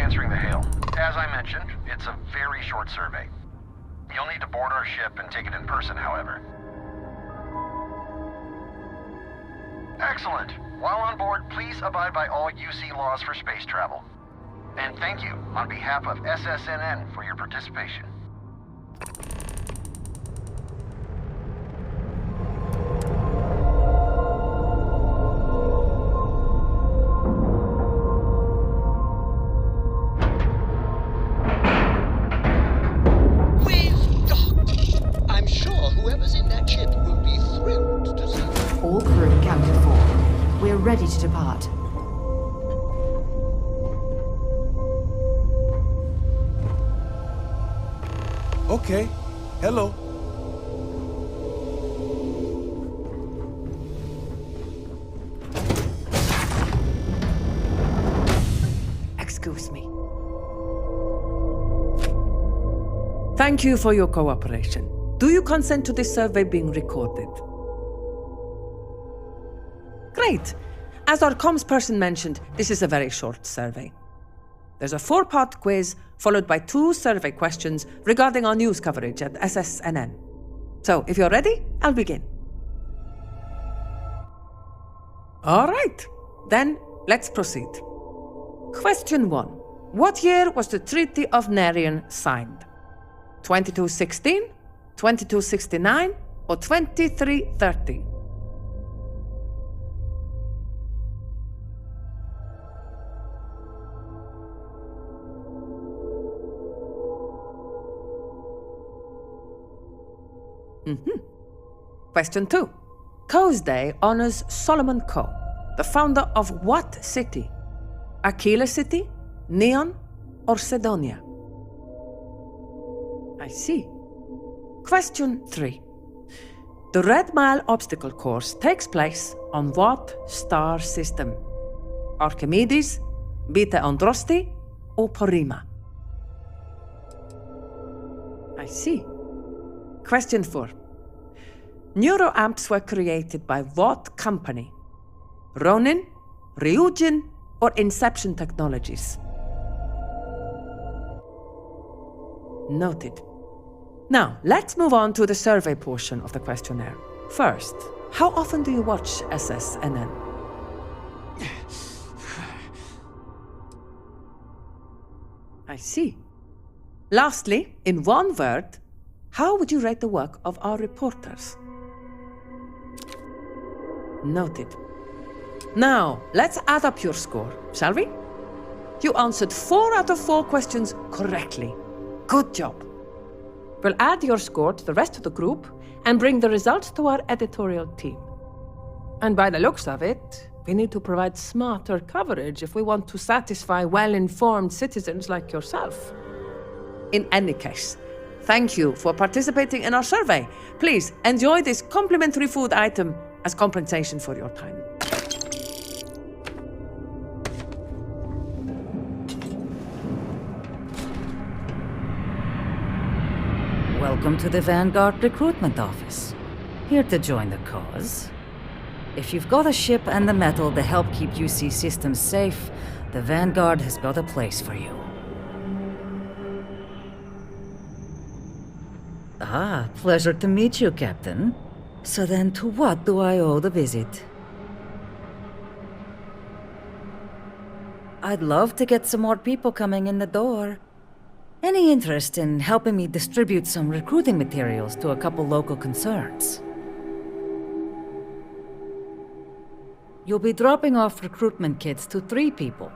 answering the hail. As I mentioned, it's a very short survey. You'll need to board our ship and take it in person, however. Excellent. While on board, please abide by all UC laws for space travel. And thank you on behalf of SSNN for your participation. We've docked. I'm sure whoever's in that ship will be thrilled to see you. All crew accounted for. We're ready to depart. Okay. Hello. Excuse me. Thank you for your cooperation. Do you consent to this survey being recorded? Great. As our comms person mentioned, this is a very short survey. There's a 4-part quiz, followed by 2 survey questions regarding our news coverage at SSNN. So, if you're ready, I'll begin. All right. Then, let's proceed. Question 1. What year was the Treaty of Narian signed? 2216, 2269, or 2330? Question 2. Coe's Day honors Solomon Coe, the founder of what city? Aquila City, Neon, or Sedonia? I see. Question 3. The Red Mile obstacle course takes place on what star system? Archimedes, Beta Androsti, or Porrima? I see. Question 4. Neuroamps were created by what company? Ronin, Ryujin, or Inception Technologies? Noted. Now, let's move on to the survey portion of the questionnaire. First, how often do you watch SSNN? I see. Lastly, in one word, how would you rate the work of our reporters? Noted. Now, let's add up your score, shall we? You answered 4 out of 4 questions correctly. Good job. We'll add your score to the rest of the group and bring the results to our editorial team. And by the looks of it, we need to provide smarter coverage if we want to satisfy well-informed citizens like yourself. In any case, thank you for participating in our survey. Please enjoy this complimentary food item as compensation for your time. Welcome to the Vanguard Recruitment Office. Here to join the cause. If you've got a ship and the metal to help keep UC systems safe, the Vanguard has got a place for you. Ah, pleasure to meet you, Captain. So then, to what do I owe the visit? I'd love to get some more people coming in the door. Any interest in helping me distribute some recruiting materials to a couple local concerns? You'll be dropping off recruitment kits to 3 people.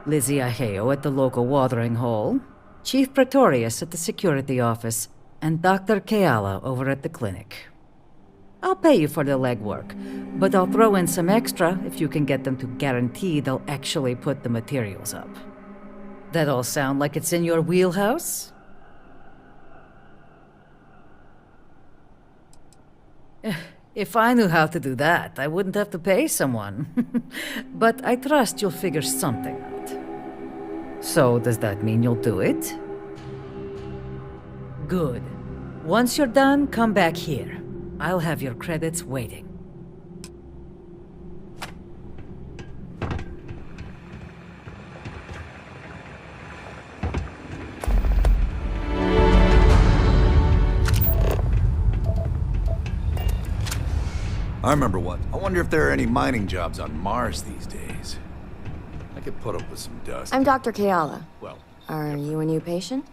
Lizzie Aheo at the local watering hole, Chief Pretorius at the security office, and Dr. Keala over at the clinic. I'll pay you for the legwork, but I'll throw in some extra if you can get them to guarantee they'll actually put the materials up. That all sound like it's in your wheelhouse? If I knew how to do that, I wouldn't have to pay someone. But I trust you'll figure something out. So, does that mean you'll do it? Good. Once you're done, come back here. I'll have your credits waiting. I remember one. I wonder if there are any mining jobs on Mars these days. I could put up with some dust. I'm Dr. Kayala. Well, Are you a new patient?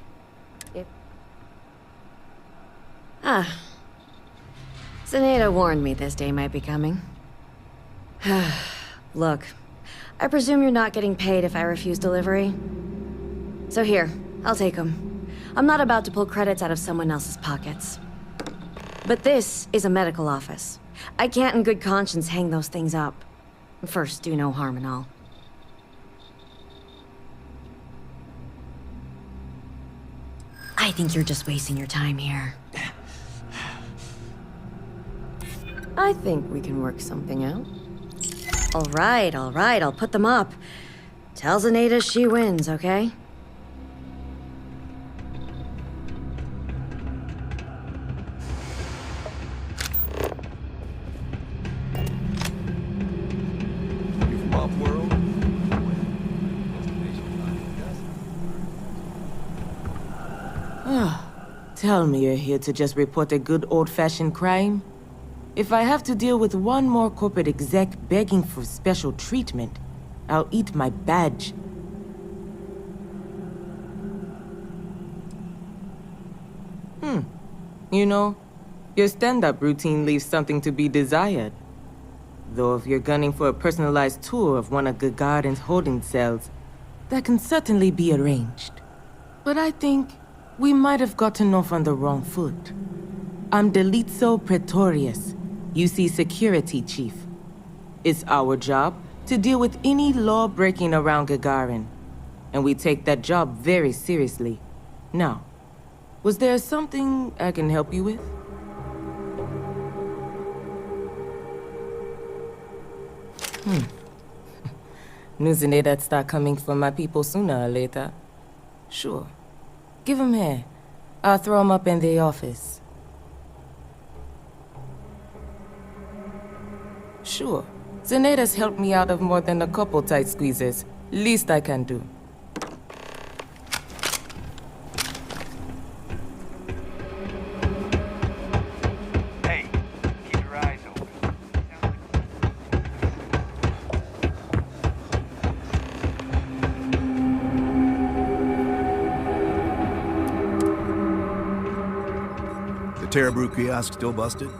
Ah. Zenaida warned me this day might be coming. Look, I presume you're not getting paid if I refuse delivery. So here, I'll take them. I'm not about to pull credits out of someone else's pockets. But this is a medical office. I can't in good conscience hang those things up. First, do no harm and all. I think you're just wasting your time here. I think we can work something out. All right, I'll put them up. Tell Zenaida she wins, okay? you from off-world? Tell me you're here to just report a good old-fashioned crime? If I have to deal with one more corporate exec begging for special treatment, I'll eat my badge. You know, your stand-up routine leaves something to be desired. Though if you're gunning for a personalized tour of one of Gagarin's holding cells, that can certainly be arranged. But I think we might have gotten off on the wrong foot. I'm Delitzo Pretorius, UC Security Chief. It's our job to deal with any law breaking around Gagarin, and we take that job very seriously. Now, was there something I can help you with? Knew Zenaide'd start coming for my people sooner or later. Sure. Give 'em here. I'll throw 'em up in the office. Sure. Zenaide's helped me out of more than a couple tight squeezes. Least I can do. Hey, keep your eyes open. The Terrabrew kiosk still busted?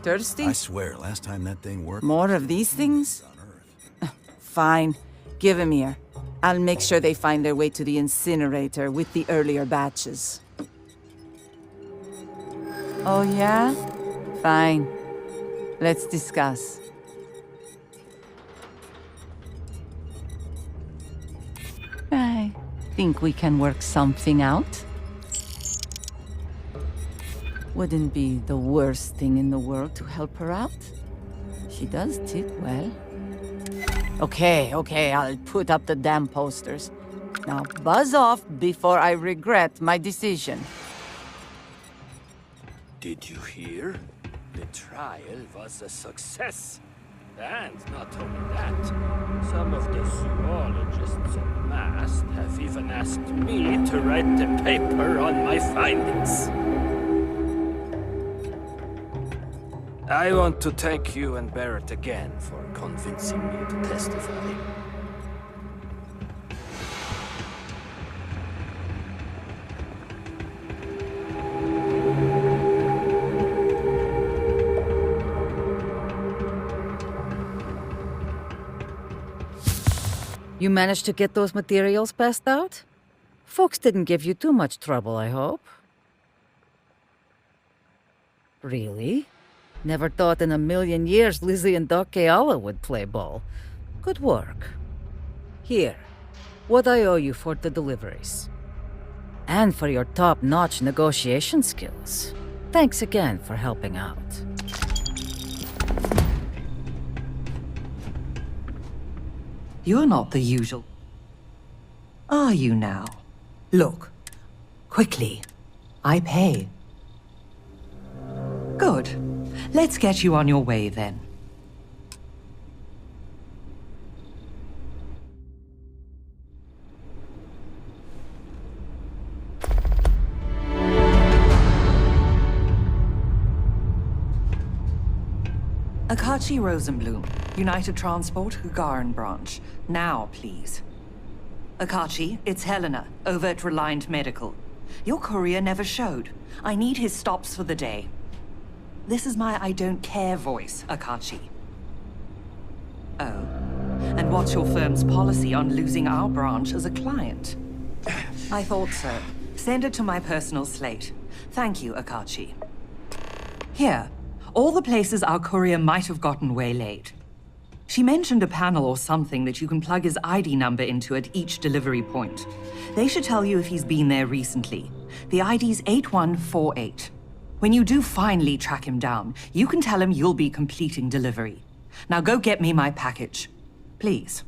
Thirsty? I swear, last time that thing worked... More of these things? on Earth. Fine. Give 'em here. I'll make sure they find their way to the incinerator with the earlier batches. Oh, yeah? Fine. Let's discuss. I think we can work something out. Wouldn't be the worst thing in the world to help her out. She does tip well. Okay, I'll put up the damn posters. Now buzz off before I regret my decision. Did you hear? The trial was a success. And not only that, some of the zoologists en masse have even asked me to write the paper on my findings. I want to thank you and Barrett again for convincing me to testify. You managed to get those materials passed out? Folks didn't give you too much trouble, I hope. Really? Never thought in a million years Lizzie and Doc Kayala would play ball. Good work. Here, what I owe you for the deliveries. And for your top-notch negotiation skills. Thanks again for helping out. You're not the usual. Are you now? Look, quickly. I pay. Good. Let's get you on your way then. A Akachi Rosenblum, United Transport, Gagarin branch. Now, please. Akachi, it's Helena, over at Reliant Medical. Your courier never showed. I need his stops for the day. This is my I don't care voice, Akachi. Oh. And what's your firm's policy on losing our branch as a client? I thought so. Send it to my personal slate. Thank you, Akachi. Here, all the places our courier might have gotten waylaid. She mentioned a panel or something that you can plug his ID number into at each delivery point. They should tell you if he's been there recently. The ID's 8148. When you do finally track him down, you can tell him you'll be completing delivery. Now go get me my package. Please.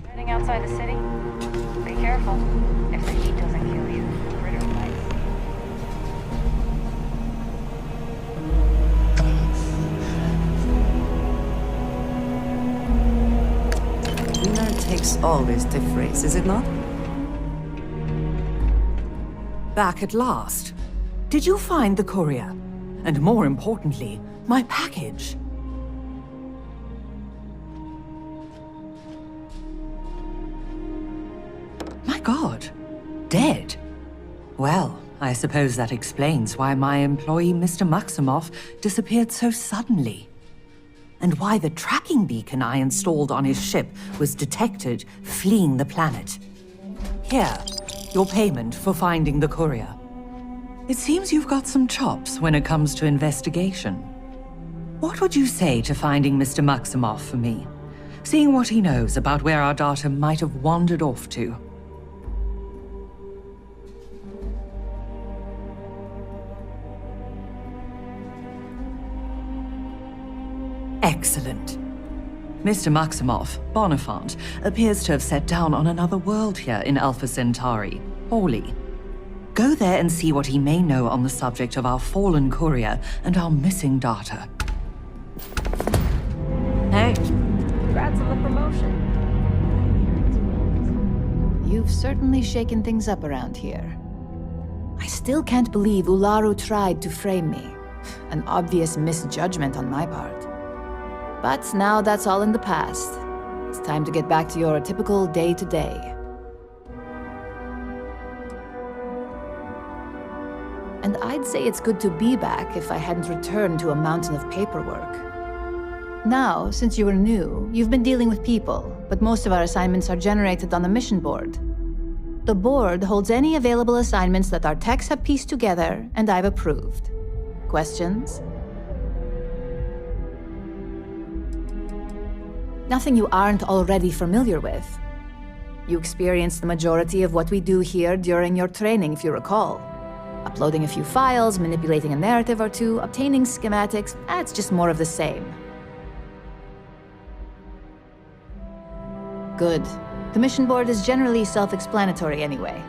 Heading outside the city? Be careful. If the heat doesn't kill you, the critter might. Winner takes all this stiff race, is it not? Back at last. Did you find the courier? And more importantly, my package? My God, dead? Well, I suppose that explains why my employee, Mr. Maximoff, disappeared so suddenly. And why the tracking beacon I installed on his ship was detected fleeing the planet. Here, your payment for finding the courier. It seems you've got some chops when it comes to investigation. What would you say to finding Mr. Maximoff for me? Seeing what he knows about where our data might have wandered off to. Excellent. Mr. Maximoff, Bonifant, appears to have set down on another world here in Alpha Centauri, Hawley. Go there and see what he may know on the subject of our fallen courier and our missing data. Hey. Congrats on the promotion. You've certainly shaken things up around here. I still can't believe Ularu tried to frame me. An obvious misjudgment on my part. But now that's all in the past. It's time to get back to your typical day-to-day. And I'd say it's good to be back if I hadn't returned to a mountain of paperwork. Now, since you were new, you've been dealing with people, but most of our assignments are generated on the mission board. The board holds any available assignments that our techs have pieced together, and I've approved. Questions? Nothing you aren't already familiar with. You experienced the majority of what we do here during your training, if you recall. Uploading a few files, manipulating a narrative or two, obtaining schematics, it's just more of the same. Good. The mission board is generally self-explanatory anyway.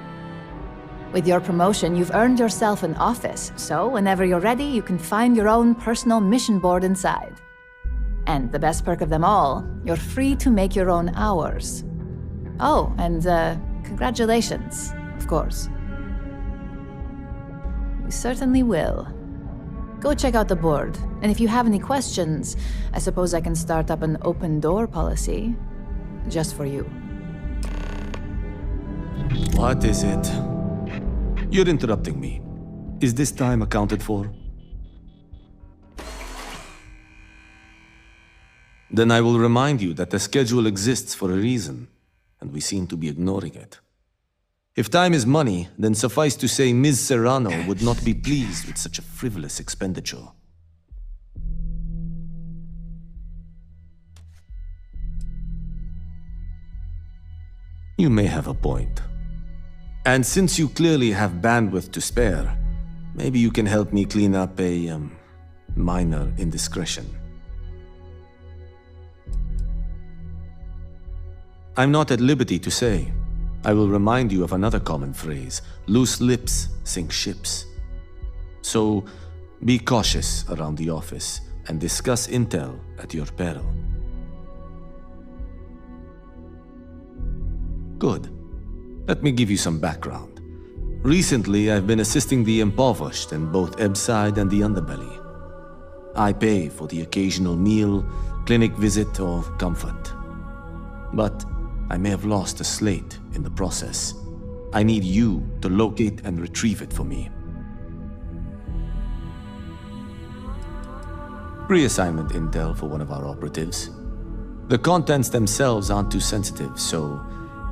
With your promotion, you've earned yourself an office, so whenever you're ready, you can find your own personal mission board inside. And the best perk of them all, you're free to make your own hours. Oh, and congratulations, of course. You certainly will. Go check out the board, and if you have any questions, I suppose I can start up an open door policy. Just for you. What is it? You're interrupting me. Is this time accounted for? Then I will remind you that the schedule exists for a reason, and we seem to be ignoring it. If time is money, then suffice to say Ms. Serrano would not be pleased with such a frivolous expenditure. You may have a point. And since you clearly have bandwidth to spare, maybe you can help me clean up a, minor indiscretion. I'm not at liberty to say. I will remind you of another common phrase: loose lips sink ships. So, be cautious around the office and discuss intel at your peril. Good. Let me give you some background. Recently, I've been assisting the impoverished in both Ebside and the Underbelly. I pay for the occasional meal, clinic visit, or comfort. But I may have lost a slate in the process. I need you to locate and retrieve it for me. Reassignment intel for one of our operatives. The contents themselves aren't too sensitive, so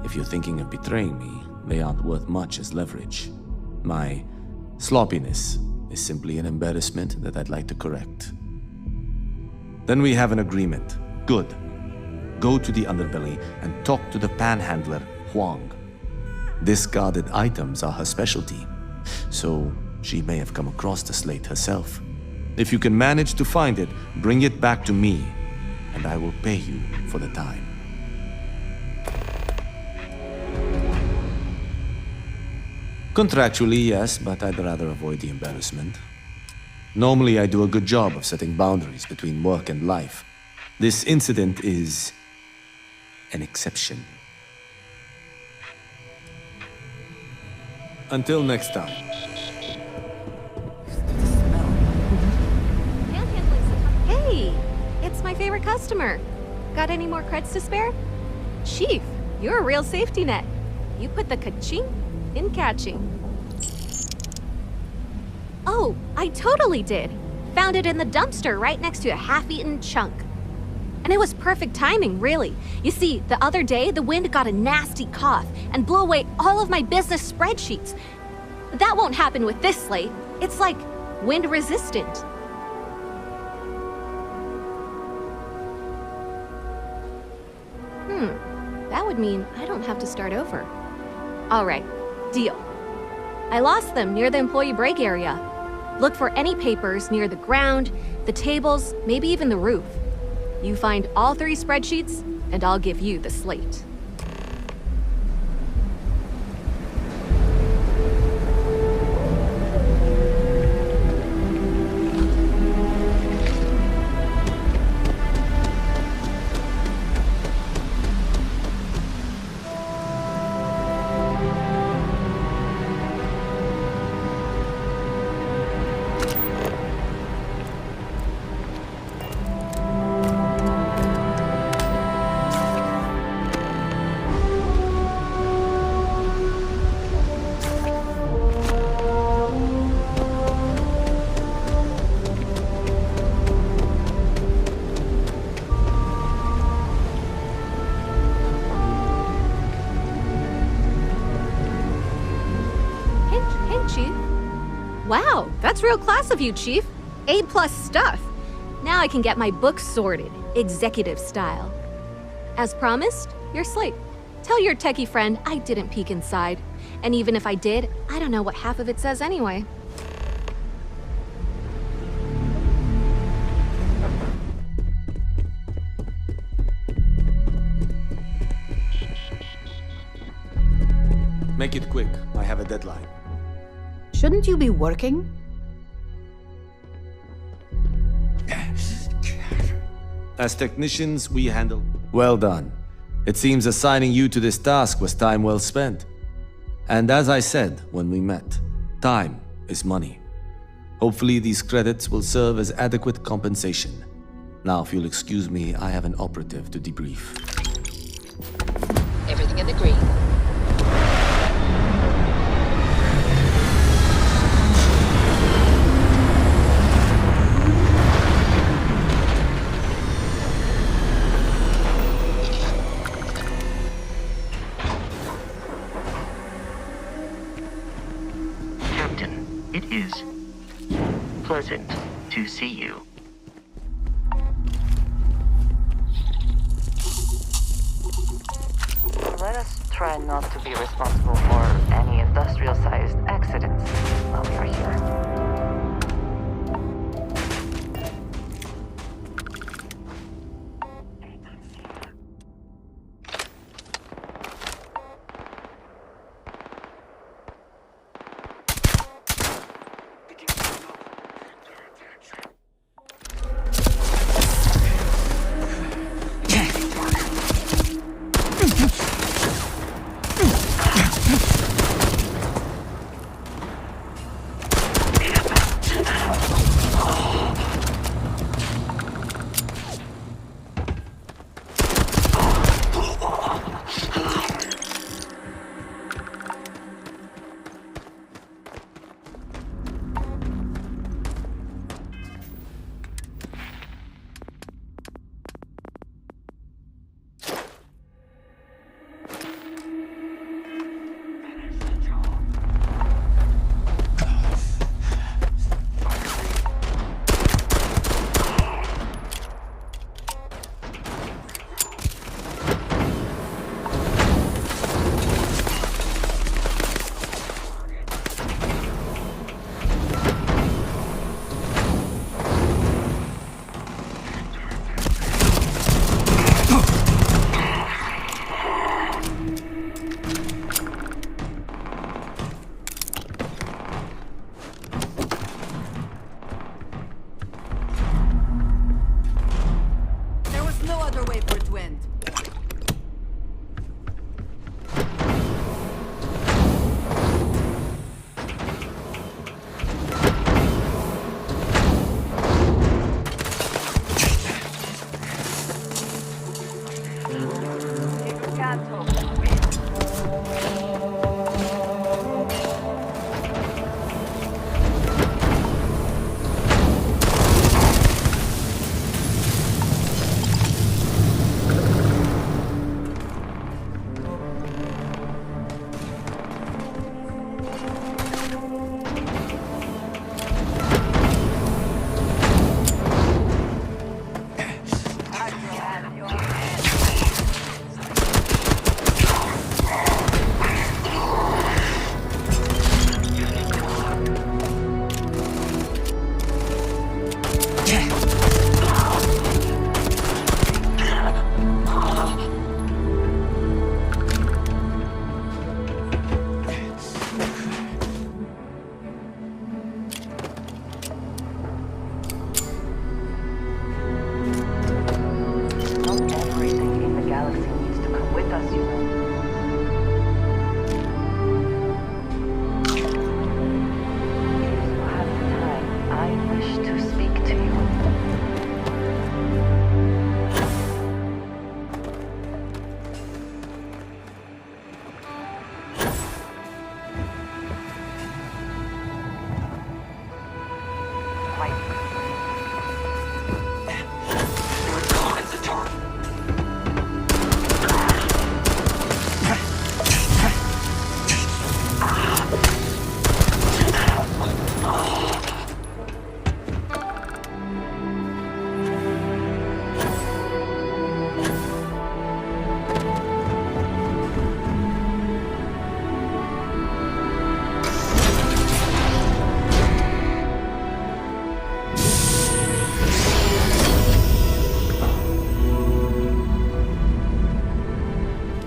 if you're thinking of betraying me, they aren't worth much as leverage. My sloppiness is simply an embarrassment that I'd like to correct. Then we have an agreement. Good. Go to the underbelly and talk to the panhandler, Huang. Discarded items are her specialty, so she may have come across the slate herself. If you can manage to find it, bring it back to me, and I will pay you for the time. Contractually, yes, but I'd rather avoid the embarrassment. Normally, I do a good job of setting boundaries between work and life. This incident is an exception. Until next time. Hey, it's my favorite customer. Got any more creds to spare? Chief, you're a real safety net. You put the ka-ching in catching. Oh, I totally did. Found it in the dumpster right next to a half-eaten chunk. And it was perfect timing, really. You see, the other day, the wind got a nasty cough and blew away all of my business spreadsheets. That won't happen with this slate. It's like wind-resistant. That would mean I don't have to start over. All right, deal. I lost them near the employee break area. Look for any papers near the ground, the tables, maybe even the roof. You find all 3 spreadsheets, and I'll give you the slate. Wow, that's real class of you, Chief. A+ stuff. Now I can get my books sorted, executive style. As promised, your slate. Tell your techie friend I didn't peek inside. And even if I did, I don't know what half of it says anyway. Make it quick. I have a deadline. Shouldn't you be working? As technicians, we handle... Well done. It seems assigning you to this task was time well spent. And as I said when we met, time is money. Hopefully these credits will serve as adequate compensation. Now, if you'll excuse me, I have an operative to debrief. Everything in the green. It is pleasant to see you. Let us try not to be responsible for any industrial-sized accidents while we are here. There was no other way for it to end.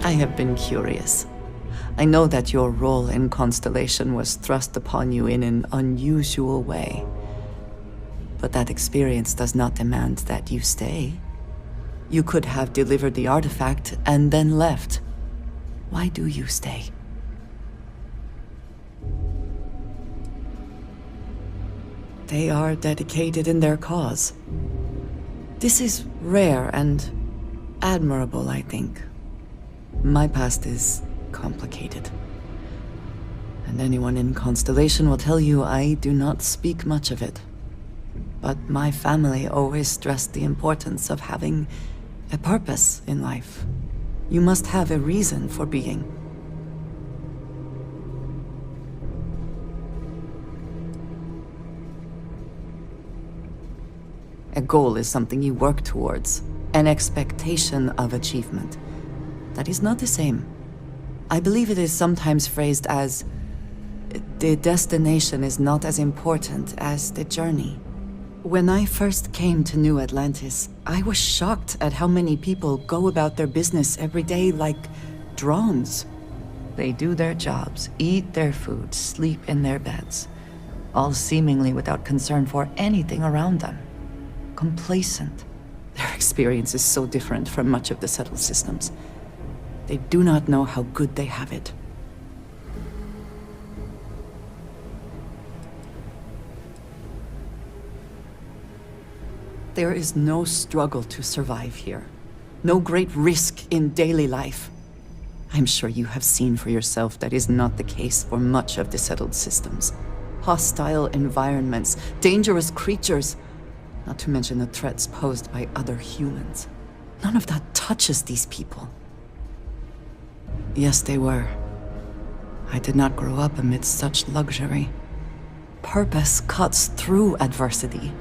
I have been curious. I know that your role in Constellation was thrust upon you in an unusual way. But that experience does not demand that you stay. You could have delivered the artifact and then left. Why do you stay? They are dedicated in their cause. This is rare and admirable, I think. My past is complicated. And anyone in Constellation will tell you I do not speak much of it. But my family always stressed the importance of having a purpose in life. You must have a reason for being. A goal is something you work towards, an expectation of achievement. That is not the same. I believe it is sometimes phrased as, the destination is not as important as the journey. When I first came to New Atlantis, I was shocked at how many people go about their business every day like drones. They do their jobs, eat their food, sleep in their beds, all seemingly without concern for anything around them. Complacent. Their experience is so different from much of the settled systems. They do not know how good they have it. There is no struggle to survive here. No great risk in daily life. I'm sure you have seen for yourself that is not the case for much of the settled systems. Hostile environments, dangerous creatures, not to mention the threats posed by other humans. None of that touches these people. Yes, they were. I did not grow up amidst such luxury. Purpose cuts through adversity.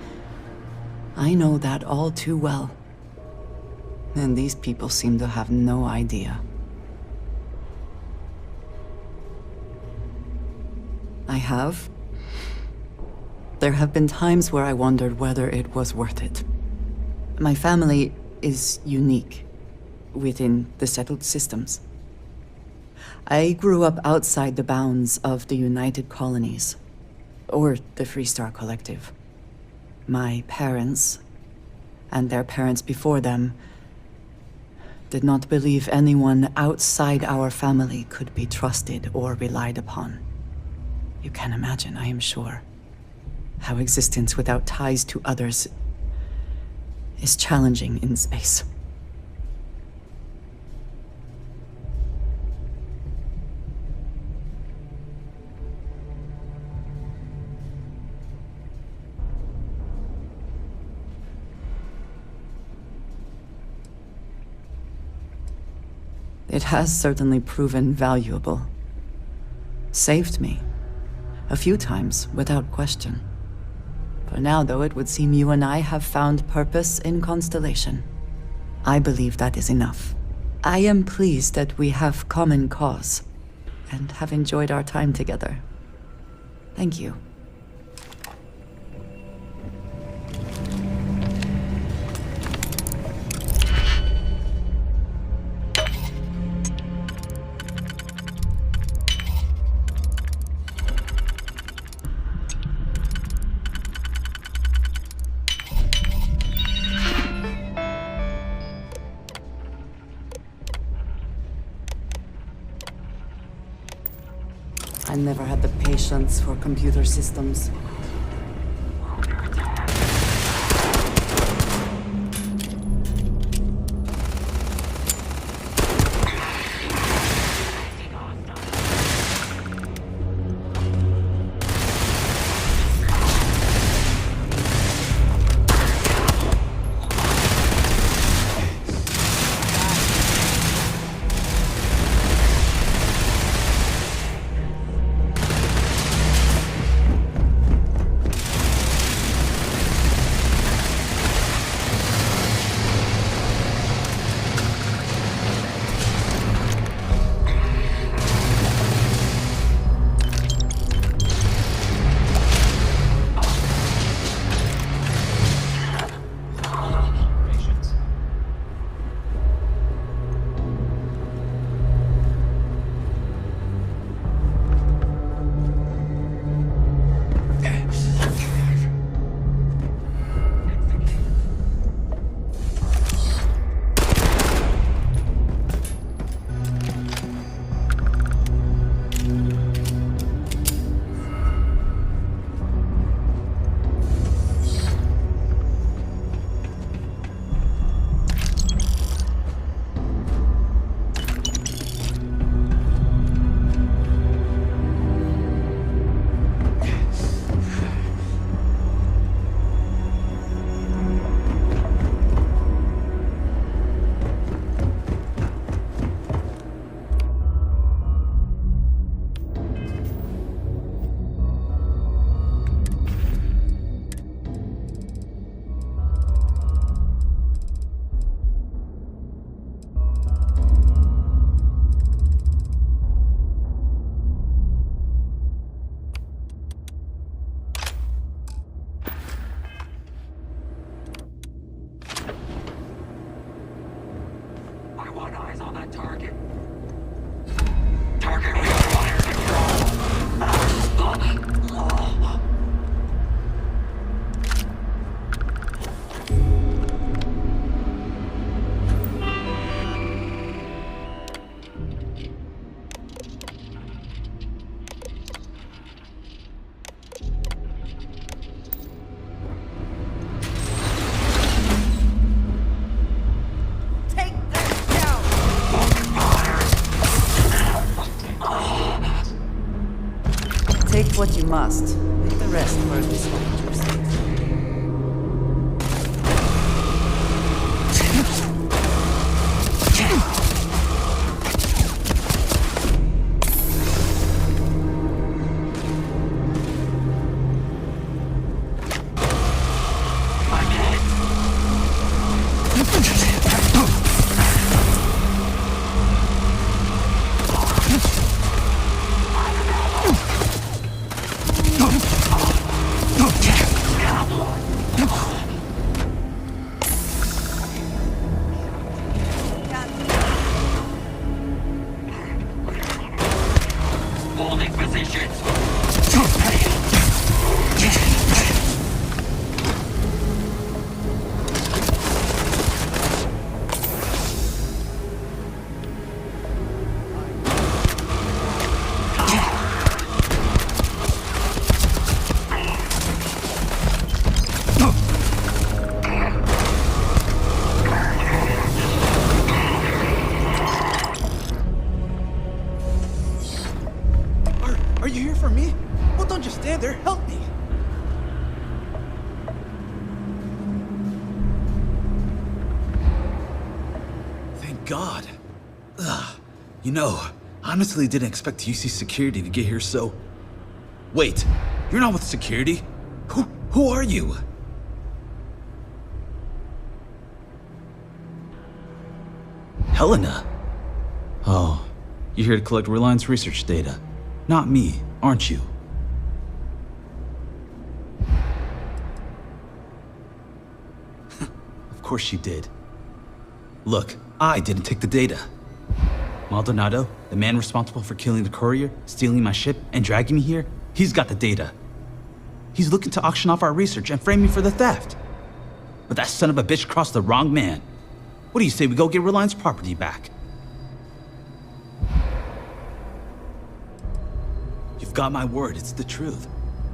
I know that all too well. And these people seem to have no idea. I have. There have been times where I wondered whether it was worth it. My family is unique. within the settled systems. I grew up outside the bounds of the United Colonies, or the Freestar Collective. My parents, and their parents before them, did not believe anyone outside our family could be trusted or relied upon. You can imagine, I am sure, how existence without ties to others is challenging in space. It has certainly proven valuable. Saved me. A few times, without question. For now, though, it would seem you and I have found purpose in Constellation. I believe that is enough. I am pleased that we have common cause, and have enjoyed our time together. Thank you. I never had the patience for computer systems. Take what you must. Leave the rest for a dispatcher's sake. Are you here for me? Well, don't just stand there. Help me. Thank God. Ugh. You know, honestly didn't expect UC security to get here, so... Wait, you're not with security? Who are you? Helena? Oh, you're here to collect Reliance research data. Not me, aren't you? Of course she did. Look, I didn't take the data. Maldonado, the man responsible for killing the courier, stealing my ship, and dragging me here, he's got the data. He's looking to auction off our research and frame me for the theft. But that son of a bitch crossed the wrong man. What do you say we go get Reliance property back? You've got my word, it's the truth.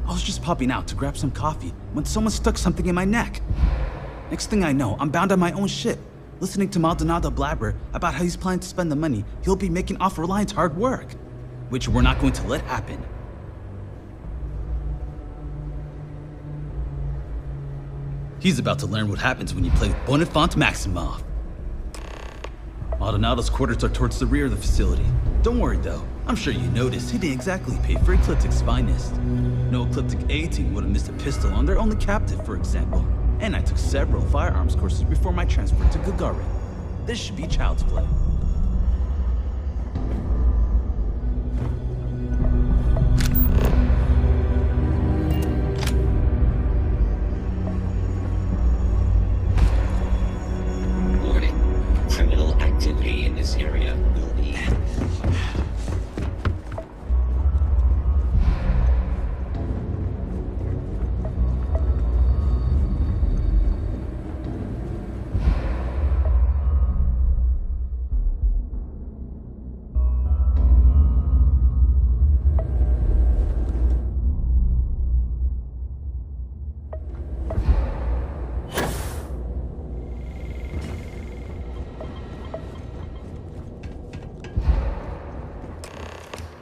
I was just popping out to grab some coffee when someone stuck something in my neck. Next thing I know, I'm bound on my own ship, listening to Maldonado blabber about how he's planning to spend the money he'll be making off Reliance hard work, which we're not going to let happen. He's about to learn what happens when you play with Bonifant Maximov. Maldonado's quarters are towards the rear of the facility. Don't worry though, I'm sure you noticed he didn't exactly pay for Ecliptic's finest. No Ecliptic A team would have missed a pistol on their only captive, for example. And I took several firearms courses before my transfer to Gagarin. This should be child's play. Criminal activity in this area will be...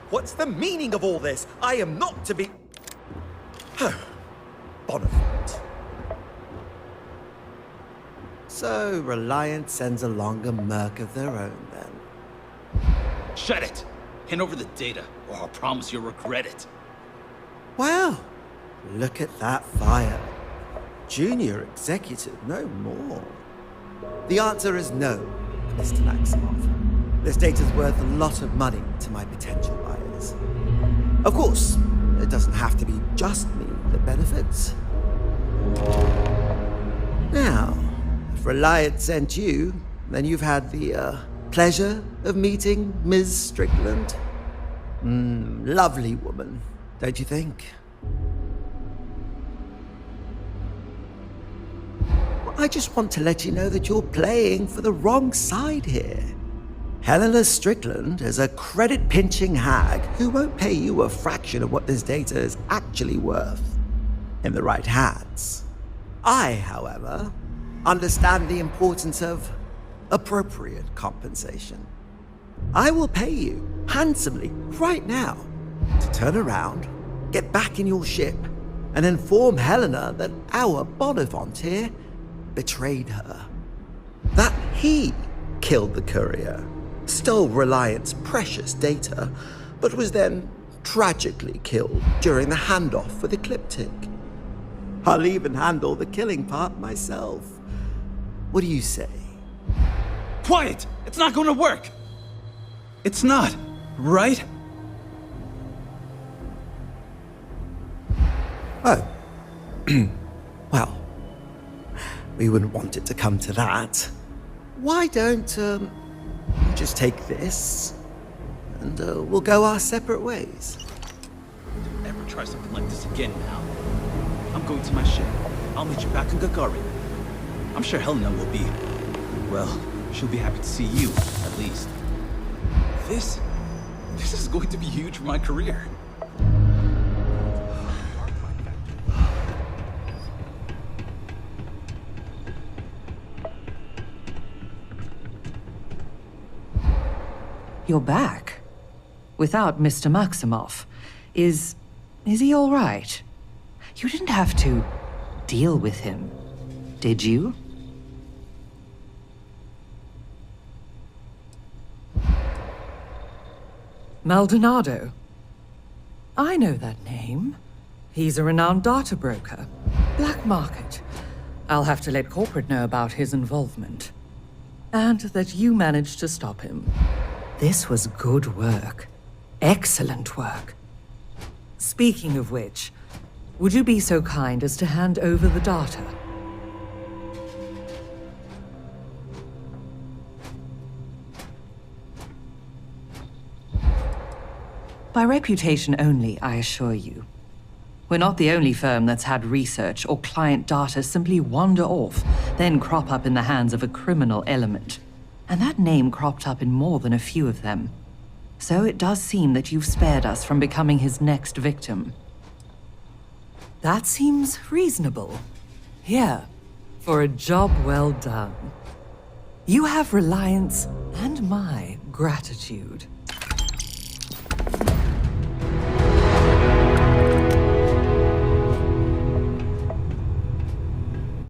What's the meaning of all this? I am not to be... Bonifant. So, Reliance sends along a merc of their own, then. Shut it! Hand over the data, or I'll promise you'll regret it. Wow, look at that fire. Junior executive, no more. The answer is no, Mr. Maximov. This data's worth a lot of money to my potential buyers. Of course, it doesn't have to be just me that benefits. Now, if Reliance sent you, then you've had the pleasure of meeting Ms. Strickland. Lovely woman, don't you think? Well, I just want to let you know that you're playing for the wrong side here. Helena Strickland is a credit-pinching hag who won't pay you a fraction of what this data is actually worth in the right hands. I, however, understand the importance of appropriate compensation. I will pay you handsomely right now to turn around, get back in your ship, and inform Helena that our Bonifant here betrayed her. That he killed the courier, stole Reliance's precious data, but was then tragically killed during the handoff with Ecliptic. I'll even handle the killing part myself. What do you say? Quiet! It's not going to work! It's not, right? Oh. Well, we wouldn't want it to come to that. Why don't, just take this, and we'll go our separate ways. try something like this again now. I'm going to my ship. I'll meet you back in Gagarin. I'm sure Helena will be... well, she'll be happy to see you, at least. This is going to be huge for my career. You're back. Without Mr. Maximoff. Is he all right? You didn't have to deal with him, did you? Maldonado. I know that name. He's a renowned data broker. Black market. I'll have to let corporate know about his involvement. And that you managed to stop him. This was good work. Excellent work. Speaking of which, would you be so kind as to hand over the data? By reputation only, I assure you. We're not the only firm that's had research or client data simply wander off, then crop up in the hands of a criminal element. And that name cropped up in more than a few of them. So it does seem that you've spared us from becoming his next victim. That seems reasonable. Here, for a job well done. You have Reliance and my gratitude.